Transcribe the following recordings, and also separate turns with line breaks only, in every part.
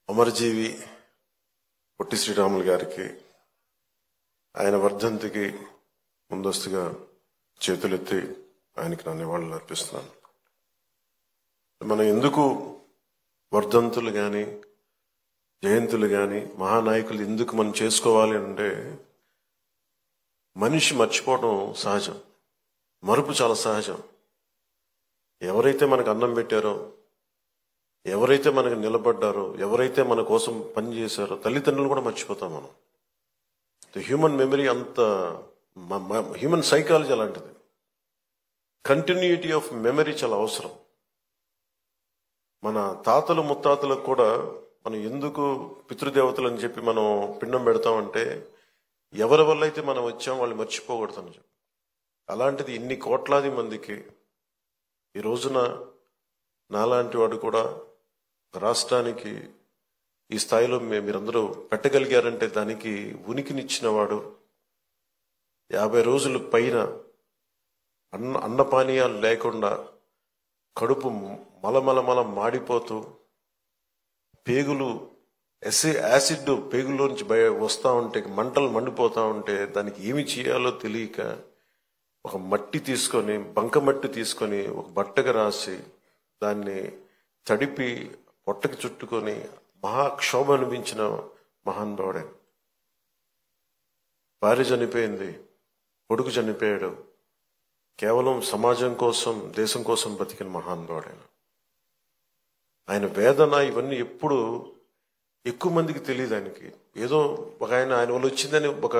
అమరజీవి పొట్టి శ్రీరాములు గారికి ఆయన వర్ధంతికి ముందస్తుగా చేతులెత్తి ఆయనకి నా నివాళులు అర్పిస్తున్నాను. మనం ఎందుకు వర్ధంతులు కానీ జయంతులు కానీ మహానాయకులు ఎందుకు మనం చేసుకోవాలి అంటే, మనిషి మర్చిపోవడం సహజం, మరుపు చాలా సహజం. ఎవరైతే మనకు అన్నం పెట్టారో, ఎవరైతే మనకు నిలబడ్డారో, ఎవరైతే మన కోసం పనిచేశారో, తల్లిదండ్రులు కూడా మర్చిపోతాం మనం. హ్యూమన్ మెమరీ అంత, హ్యూమన్ సైకాలజీ అలాంటిది. కంటిన్యూటీ ఆఫ్ మెమరీ చాలా అవసరం. మన తాతలు ముత్తాతలకు కూడా మనం ఎందుకు పితృదేవతలు అని చెప్పి మనం పిండం పెడతామంటే, ఎవరి వల్ల అయితే మనం వచ్చాం వాళ్ళు మర్చిపోకూడదని చెప్పి. అలాంటిది ఇన్ని కోట్లాది మందికి ఈ రోజున నాలాంటి వాడు కూడా రాష్ట్రానికి ఈ స్థాయిలో మీరందరూ పెట్టగలిగారంటే దానికి ఉనికినిచ్చిన వాడు. 50 రోజుల పైన అన్నపానీయాలు లేకుండా కడుపు మలమలమల మాడిపోతూ, పేగులు యాసిడ్ పేగుల్లోంచి వస్తూ ఉంటే, మంటలు మండిపోతూ ఉంటే దానికి ఏమి చేయాలో తెలియక ఒక మట్టి తీసుకొని, బంకమట్టి తీసుకొని ఒక బట్టగా రాసి దాన్ని తడిపి పొట్టకి చుట్టుకొని మహాక్షోభ అనిపించిన మహానుభావుడే. భార్య చనిపోయింది, కొడుకు చనిపోయాడు, కేవలం సమాజం కోసం దేశం కోసం బతికిన మహానుభావుడైన ఆయన వేదన ఇవన్నీ ఎప్పుడు ఎక్కువ మందికి తెలియదు. ఆయనకి ఏదో ఒక ఆయన వల్ల వచ్చిందని ఒక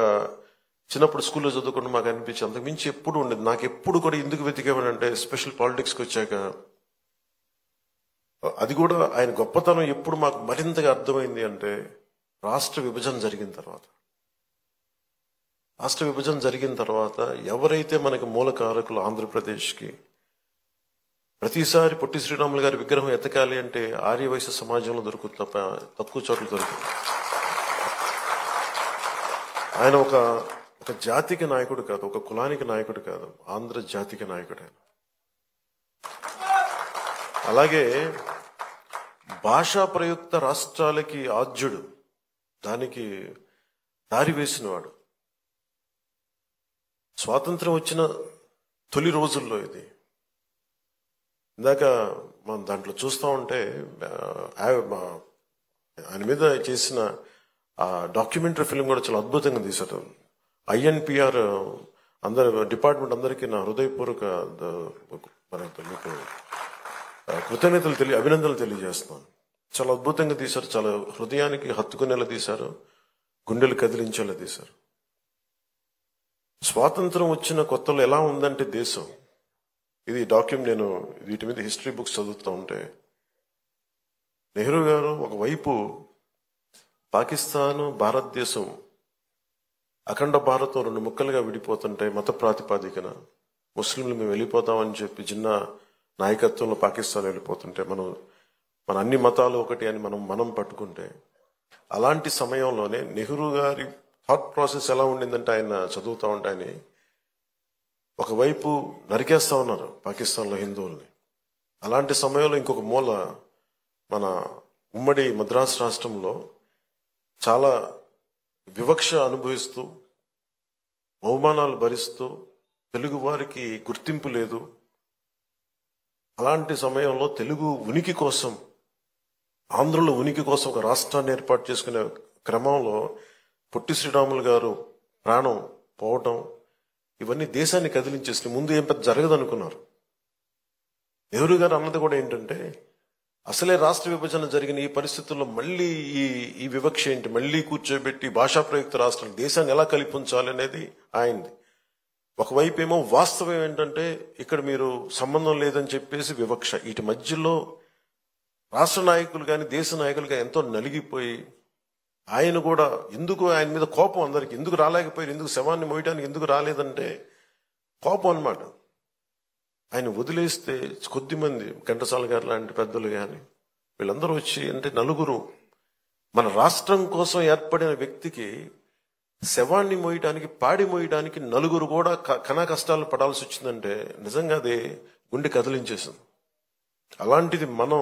చిన్నప్పుడు స్కూల్లో చదువుకుంటూ మాకు అనిపించి అంతకుమించి ఎప్పుడు ఉండేది. నాకు ఎప్పుడు కూడా ఎందుకు వెతికేమనంటే, స్పెషల్ పాలిటిక్స్కి వచ్చాక అది కూడా ఆయన గొప్పతనం ఎప్పుడు మాకు మరింతగా అర్థమైంది అంటే, రాష్ట్ర విభజన జరిగిన తర్వాత ఎవరైతే మనకి మూలకారకులు ఆంధ్రప్రదేశ్కి, ప్రతిసారి పొట్టి శ్రీరాములు గారి విగ్రహం ఎతకాలి అంటే ఆర్యవైశ్య సమాజంలో దొరుకుతుంది తప్ప తక్కువ చోట్ల దొరుకుతుంది. ఆయన ఒక జాతికి నాయకుడు కాదు, ఒక కులానికి నాయకుడు కాదు, ఆంధ్ర జాతికి నాయకుడు ఆయన. అలాగే భాషా ప్రయుక్త రాష్ట్రాలకి ఆద్యుడు, దానికి దారి వేసినవాడు. స్వాతంత్రం వచ్చిన తొలి రోజుల్లో ఇది. ఇందాక మనం దాంట్లో చూస్తూ ఉంటే ఆయన మీద చేసిన ఆ డాక్యుమెంటరీ ఫిల్మ్ కూడా చాలా అద్భుతంగా తీశారు. INPR డిపార్ట్మెంట్ అందరికీ నా హృదయపూర్వక మీకు అభినందనలు తెలియజేస్తున్నాను. చాలా అద్భుతంగా తీశారు, చాలా హృదయానికి హత్తుకునేలా తీశారు, గుండెలు కదిలించేలా తీశారు. స్వాతంత్రం వచ్చిన కొత్తలో ఎలా ఉందంటే దేశం, ఇది నేను వీటి మీద హిస్టరీ బుక్స్ చదువుతూ ఉంటే, నెహ్రూ గారు ఒకవైపు పాకిస్తాను భారతదేశం అఖండ భారతం 2 ముక్కలుగా విడిపోతుంటే, మత ప్రాతిపాదికన ముస్లింలు మేము వెళ్ళిపోతామని చెప్పి జిన్నా నాయకత్వంలో పాకిస్తాన్ వెళ్ళిపోతుంటే, మన అన్ని మతాలు ఒకటి అని మనం పట్టుకుంటే, అలాంటి సమయంలోనే నెహ్రూ గారి థాట్ ప్రాసెస్ ఎలా ఉండిందంటే, ఆయన చదువుతూ ఉంటే ఆయన ఒకవైపు నరికేస్తా ఉన్నారు పాకిస్తాన్లో హిందువుల్ని. అలాంటి సమయంలో ఇంకొక మూల మన ఉమ్మడి మద్రాసు రాష్ట్రంలో చాలా వివక్ష అనుభవిస్తూ, అవమానాలు భరిస్తూ, తెలుగు వారికి గుర్తింపు లేదు. అలాంటి సమయంలో తెలుగు ఉనికి కోసం, ఆంధ్రుల ఉనికి కోసం ఒక రాష్ట్రాన్ని ఏర్పాటు చేసుకునే క్రమంలో పొట్టి శ్రీరాములు గారు ప్రాణం పోవటం, ఇవన్నీ దేశాన్ని కదిలించేసి ముందు ఏం పెద్ద జరగదు అనుకున్నారు. నెహ్రూ గారు అన్నది కూడా ఏంటంటే, అసలే రాష్ట్ర విభజన జరిగిన ఈ పరిస్థితుల్లో మళ్ళీ ఈ వివక్ష ఏంటి, మళ్ళీ కూర్చోబెట్టి భాషా ప్రయుక్త రాష్ట్రాలు దేశాన్ని ఎలా కలిపించాలి అనేది ఆయనది. ఒకవైపు ఏమో వాస్తవం ఏంటంటే, ఇక్కడ మీరు సంబంధం లేదని చెప్పేసి వివక్ష. వీటి మధ్యలో రాష్ట్ర నాయకులు కానీ దేశ నాయకులు కానీ ఎంతో నలిగిపోయి, ఆయన కూడా ఎందుకు ఆయన మీద కోపం, అందరికి ఎందుకు రాలేకపోయారు, ఎందుకు శవాన్ని మోయడానికి ఎందుకు రాలేదంటే కోపం అన్నమాట. ఆయన వదిలేస్తే కొద్దిమంది, ఘంటసాల గారు లాంటి పెద్దలు కానీ వీళ్ళందరూ వచ్చి, అంటే నలుగురు, మన రాష్ట్రం కోసం ఏర్పడిన వ్యక్తికి శవాన్ని మోయడానికి, పాడి మోయడానికి నలుగురు కూడా కనా కష్టాలు పడాల్సి వచ్చిందంటే నిజంగా అదే గుండె కదిలించేసింది. అలాంటిది మనం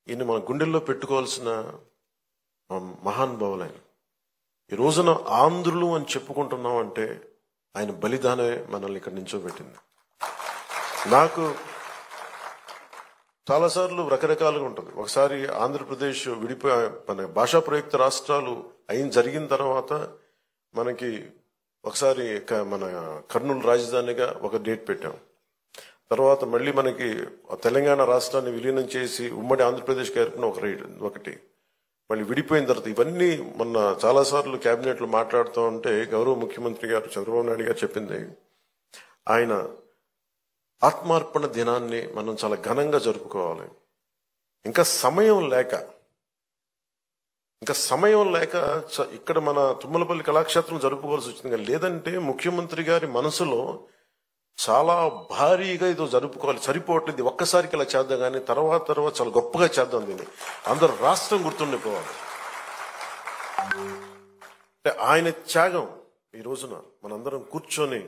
ఈయన మన గుండెల్లో పెట్టుకోవాల్సిన మహానుభావులైన. ఈ రోజున ఆంధ్రులు అని చెప్పుకుంటున్నాం అంటే ఆయన బలిదానమే మనల్ని ఇక్కడ నించోబెట్టింది. నాకు చాలాసార్లు రకరకాలుగా ఉంటుంది. ఒకసారి ఆంధ్రప్రదేశ్ విడిపోయి మన భాషా ప్రయుక్త రాష్ట్రాలు జరిగిన తర్వాత మనకి ఒకసారి మన కర్నూలు రాజధానిగా ఒక డేట్ పెట్టాం. తర్వాత మళ్ళీ మనకి తెలంగాణ రాష్ట్రాన్ని విలీనం చేసి ఉమ్మడి ఆంధ్రప్రదేశ్ ఏర్పడిన ఒకటి మళ్ళీ విడిపోయిన తర్వాత ఇవన్నీ మొన్న చాలాసార్లు క్యాబినెట్లో మాట్లాడుతూ ఉంటే గౌరవ ముఖ్యమంత్రి గారు చంద్రబాబు నాయుడు గారు చెప్పింది, ఆయన ఆత్మార్పణ దినాన్ని మనం చాలా ఘనంగా జరుపుకోవాలి. ఇంకా సమయం లేక ఇక్కడ మన తుమ్మలపల్లి కళాక్షేత్రం జరుపుకోవాల్సి వచ్చింది. లేదంటే ముఖ్యమంత్రి గారి మనసులో చాలా భారీగా ఇదో జరుపుకోవాలి, సరిపోవట్లేదు, ఒక్కసారికి ఇలా చేద్దాం కానీ తర్వాత చాలా గొప్పగా చేద్దాం, దీన్ని అందరూ రాష్ట్రం గుర్తుండిపోవాలి. అంటే ఆయన త్యాగం ఈ రోజున మనందరం కూర్చొని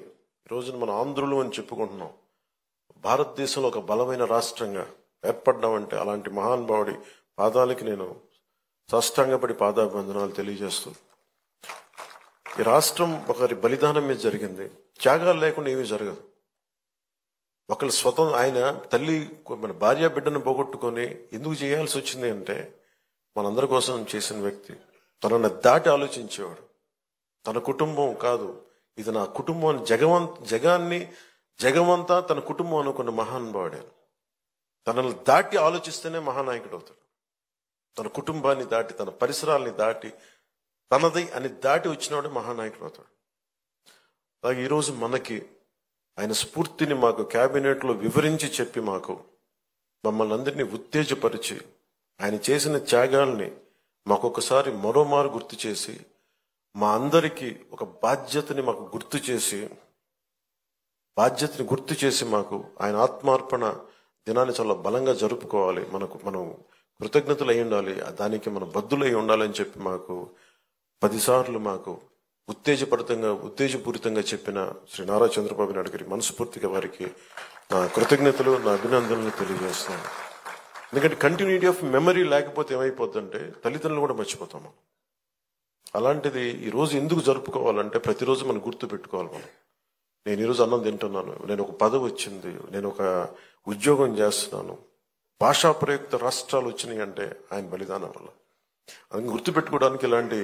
ఈ రోజున మన ఆంధ్రులు అని చెప్పుకుంటున్నాం. భారతదేశంలో ఒక బలమైన రాష్ట్రంగా ఏర్పడ్డామంటే అలాంటి మహానుభావుడి పాదాలకి నేను సాష్టాంగపడి పాదాభివందనాలు తెలియజేస్తూ, ఈ రాష్ట్రం ఒకరి బలిదానం మీద జరిగింది. త్యాగాలు లేకుండా ఏమీ జరగదు. ఒకళ్ళు ఆయన తల్లి మన భార్య బిడ్డను పోగొట్టుకొని ఎందుకు చేయాల్సి వచ్చింది అంటే మనందరి కోసం చేసిన వ్యక్తి. తనను దాటి ఆలోచించేవాడు. తన కుటుంబం కాదు, ఇది నా కుటుంబం అని జగమంతా తన కుటుంబం అనుకున్న మహానుభావుడే. తనను దాటి ఆలోచిస్తేనే మహానాయకుడు అవుతాడు. తన కుటుంబాన్ని దాటి, తన పరిసరాల్ని దాటి, తనది అని దాటి వచ్చినవాడే మహానాయకుడు అవుతాడు. అలాగే ఈరోజు మనకి ఆయన స్ఫూర్తిని మాకు క్యాబినెట్లో వివరించి చెప్పి మమ్మల్ని అందరినీ ఉత్తేజపరిచి ఆయన చేసిన త్యాగాల్ని మాకొకసారి మరోమారు గుర్తు చేసి మా అందరికీ ఒక బాధ్యతని గుర్తు చేసి మాకు ఆయన ఆత్మార్పణ దినాన్ని చాలా బలంగా జరుపుకోవాలి, మనం కృతజ్ఞతలు అయి ఉండాలి, దానికి మనం బద్దులై ఉండాలని చెప్పి 10 సార్లు ఉత్తేజపూరితంగా చెప్పిన శ్రీ నారా చంద్రబాబు నాయుడు గారి మనస్ఫూర్తిగా వారికి నా కృతజ్ఞతలు, నా అభినందనలు తెలియజేస్తున్నాను. ఎందుకంటే కంటిన్యూటీ ఆఫ్ మెమరీ లేకపోతే ఏమైపోతుందంటే తల్లిదండ్రులు కూడా మర్చిపోతాము. అలాంటిది ఈరోజు ఎందుకు జరుపుకోవాలంటే ప్రతిరోజు మనం గుర్తు పెట్టుకోవాలి. నేను ఈరోజు అన్నం తింటున్నాను, నేను ఒక పదవి వచ్చింది, నేను ఒక ఉద్యోగం చేస్తున్నాను, భాషా ప్రయుక్త రాష్ట్రాలు వచ్చినాయి అంటే ఆయన బలిదానం వల్ల. అది గుర్తుపెట్టుకోవడానికి ఇలాంటి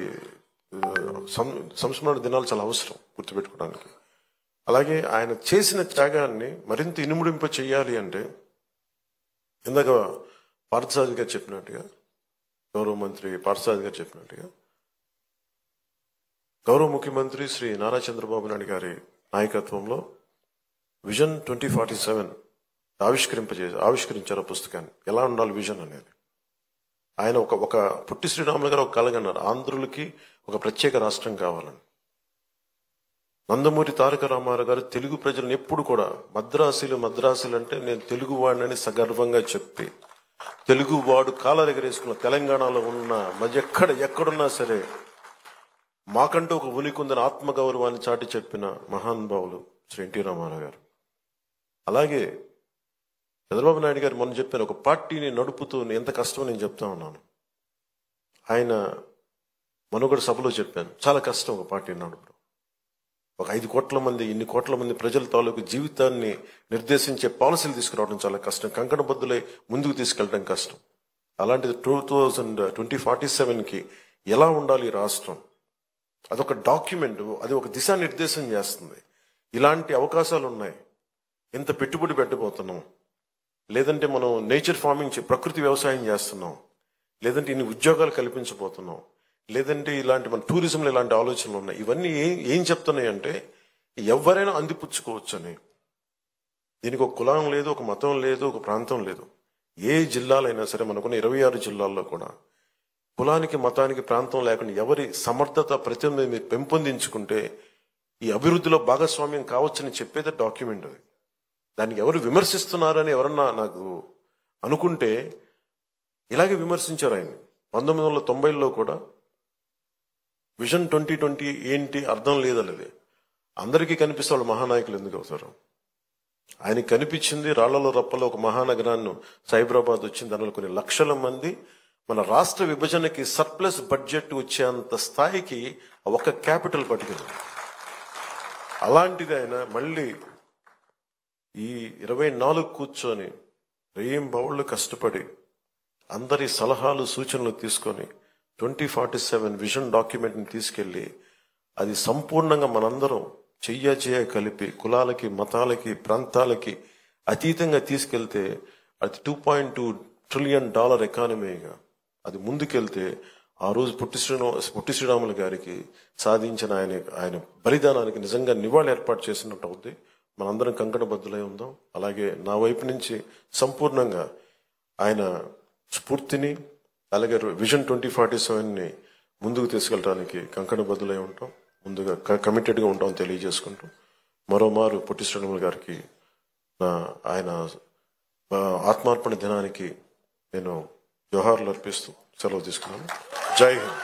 సంస్మరణ దినాలు చాలా అవసరం గుర్తుపెట్టుకోవడానికి. అలాగే ఆయన చేసిన త్యాగాన్ని మరింత ఇనుముడింప చేయాలి అంటే ఇందాక పార్థసారథి గారు చెప్పినట్టుగా, గౌరవ మంత్రి పార్థసారథి గారు చెప్పినట్టుగా, గౌరవ ముఖ్యమంత్రి శ్రీ నారా చంద్రబాబు నాయుడు గారి నాయకత్వంలో విజన్ 2047 ఆవిష్కరించారు పుస్తకాన్ని. ఎలా ఉండాలి విజన్ అనేది. ఆయన ఒక పుట్టి శ్రీరాములు గారు ఒక కలగన్నారు, ఆంధ్రులకి ఒక ప్రత్యేక రాష్ట్రం కావాలని. నందమూరి తారక రామారావు గారు తెలుగు ప్రజలను ఎప్పుడు కూడా మద్రాసీలు అంటే నేను తెలుగు వాడినని సగర్వంగా చెప్పి, తెలుగువాడు కాలరెగరేసుకున్న తెలంగాణలో ఉన్న ఎక్కడున్నా సరే మాకంటూ ఒక ఉనికుందని ఆత్మగౌరవాన్ని చాటి చెప్పిన మహానుభావులు శ్రీ ఎన్టీ రామారావు గారు. అలాగే చంద్రబాబు నాయుడు గారు మొన్న చెప్పారు, ఒక పార్టీని నడుపుతూ ఎంత కష్టమో నేను చెప్తా ఉన్నాను. ఆయన మనుగడ సభలో చెప్పాను, చాలా కష్టం ఒక పార్టీని నడపడం. ఒక 5 కోట్ల మంది, ఇన్ని కోట్ల మంది ప్రజల తాలూకు జీవితాన్ని నిర్దేశించే పాలసీలు తీసుకురావడం చాలా కష్టం, కంకణబద్దులై ముందుకు తీసుకెళ్ళడం కష్టం. అలాంటిది 2047కి ఎలా ఉండాలి ఈ రాష్ట్రం, అదొక డాక్యుమెంట్, అది ఒక దిశానిర్దేశం చేస్తుంది. ఇలాంటి అవకాశాలు ఉన్నాయి, ఎంత పెట్టుబడి పెట్టబోతున్నాం, లేదంటే మనం నేచర్ ఫార్మింగ్ ప్రకృతి వ్యవసాయం చేస్తున్నాం, లేదంటే ఇన్ని ఉద్యోగాలు కల్పించబోతున్నాం, లేదంటే ఇలాంటి మన టూరిజంలో ఇలాంటి ఆలోచనలు ఉన్నాయి. ఇవన్నీ ఏం చెప్తున్నాయి అంటే ఎవరైనా అందిపుచ్చుకోవచ్చు అని. దీనికి ఒక కులం లేదు, ఒక మతం లేదు, ఒక ప్రాంతం లేదు. ఏ జిల్లాలైనా సరే, మనకున్న 26 జిల్లాల్లో కూడా కులానికి, మతానికి, ప్రాంతం లేకుండా ఎవరి సమర్థత ప్రతినిధి పెంపొందించుకుంటే ఈ అభివృద్ధిలో భాగస్వామ్యం కావచ్చని చెప్పేది డాక్యుమెంట్. అది దానికి ఎవరు విమర్శిస్తున్నారని ఎవరన్నా నాకు అనుకుంటే ఇలాగే విమర్శించారు ఆయన. 1990లో కూడా విజన్ 2020 ఏంటి అర్థం లేదనేది అందరికీ కనిపిస్తే వాళ్ళు మహానాయకులు ఎందుకు అవుతారు? ఆయనకి కనిపించింది రాళ్లలో రప్పలో ఒక మహానగరాన్ని సైబరాబాద్ వచ్చింది. దానిలో కొన్ని లక్షల మంది. మన రాష్ట్ర విభజనకి సర్ప్లస్ బడ్జెట్ వచ్చేంత స్థాయికి ఒక క్యాపిటల్ పట్టుకుంది. అలాంటిది ఆయన మళ్ళీ ఈ 24 కూర్చొని రేం బౌళ్ళు కష్టపడి అందరి సలహాలు సూచనలు తీసుకొని 2047 విజన్ డాక్యుమెంట్ని తీసుకెళ్లి అది సంపూర్ణంగా మనందరం చెయ్య కలిపి కులాలకి మతాలకి ప్రాంతాలకి అతీతంగా తీసుకెళ్తే అది $2.2 ట్రిలియన్ ఎకానమీగా అది ముందుకెళ్తే ఆ రోజు పొట్టి శ్రీరాములు గారికి సాధించిన ఆయన బలిదానానికి నిజంగా నివాళి ఏర్పాటు చేసినట్టు అవుద్ది. మనందరం కంకణబద్దులై ఉందాం. అలాగే నా వైపు నుంచి సంపూర్ణంగా ఆయన స్ఫూర్తిని అలాగే విజన్ 2047ని ముందుకు తీసుకెళ్ళడానికి కంకణబద్దులై ఉంటాం. ముందుగా కమిటెడ్గా ఉంటాం తెలియజేసుకుంటూ మరోమారు పొట్టి శ్రీరాములు గారికి ఆయన ఆత్మార్పణ దినానికి నేను జోహార్లు అర్పిస్తూ సెలవు తీసుకున్నాను. జై హింద్.